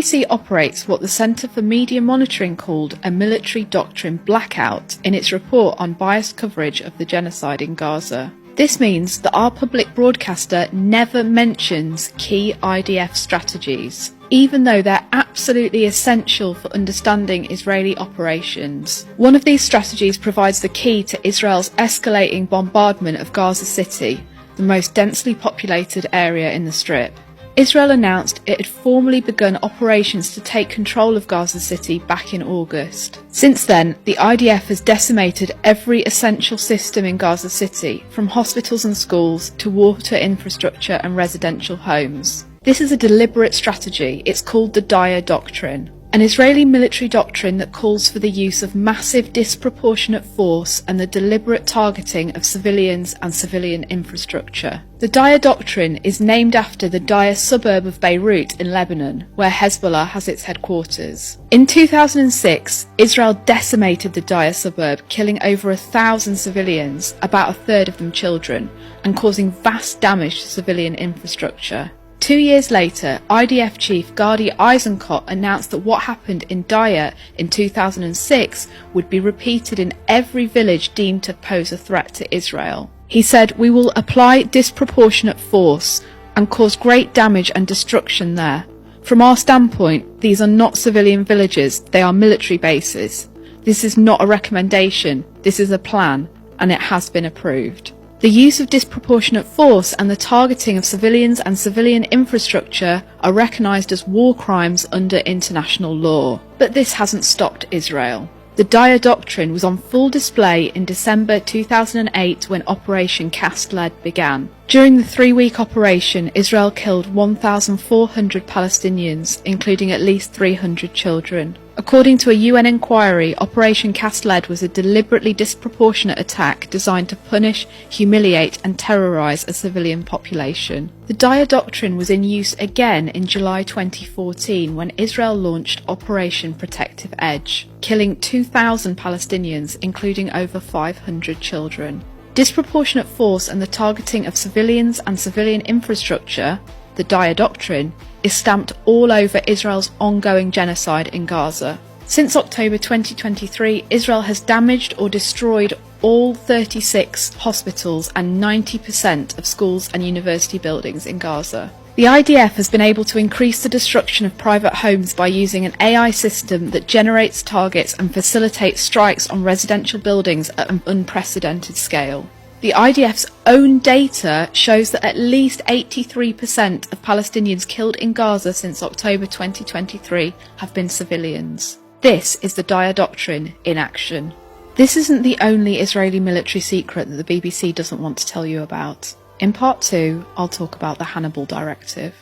BBC operates what the Centre for Media Monitoring called a military doctrine blackout in its report on biased coverage of the genocide in Gaza. This means that our public broadcaster never mentions key IDF strategies, even though they're absolutely essential for understanding Israeli operations. One of these strategies provides the key to Israel's escalating bombardment of Gaza City, the most densely populated area in the Strip. Israel announced it had formally begun operations to take control of Gaza City back in August. Since then, the IDF has decimated every essential system in Gaza City, from hospitals and schools to water infrastructure and residential homes. This is a deliberate strategy. It's called the Daya Doctrine, an Israeli military doctrine that calls for the use of massive disproportionate force and the deliberate targeting of civilians and civilian infrastructure. The Daya Doctrine is named after the Daya suburb of Beirut in Lebanon, where Hezbollah has its headquarters. In 2006, Israel decimated the Daya suburb, killing over 1,000 civilians, about a third of them children, and causing vast damage to civilian infrastructure. 2 years later, IDF chief Gadi Eisenkot announced that what happened in Daya in 2006 would be repeated in every village deemed to pose a threat to Israel. He said, "We will apply disproportionate force and cause great damage and destruction there. From our standpoint, these are not civilian villages, they are military bases. This is not a recommendation, this is a plan, and it has been approved." The use of disproportionate force and the targeting of civilians and civilian infrastructure are recognised as war crimes under international law. But this hasn't stopped Israel. The Daya Doctrine was on full display in December 2008 when Operation Cast Lead began. During the 3-week operation, Israel killed 1,400 Palestinians, including at least 300 children. According to a UN inquiry, Operation Cast Lead was a deliberately disproportionate attack designed to punish, humiliate and terrorise a civilian population. The Daya Doctrine was in use again in July 2014 when Israel launched Operation Protective Edge, killing 2,000 Palestinians, including over 500 children. Disproportionate force and the targeting of civilians and civilian infrastructure, the Daya Doctrine, is stamped all over Israel's ongoing genocide in Gaza. Since October 2023, Israel has damaged or destroyed all 36 hospitals and 90% of schools and university buildings in Gaza. The IDF has been able to increase the destruction of private homes by using an AI system that generates targets and facilitates strikes on residential buildings at an unprecedented scale. The IDF's own data shows that at least 83% of Palestinians killed in Gaza since October 2023 have been civilians. This is the Daya Doctrine in action. This isn't the only Israeli military secret that the BBC doesn't want to tell you about. In part 2, I'll talk about the Hannibal Directive.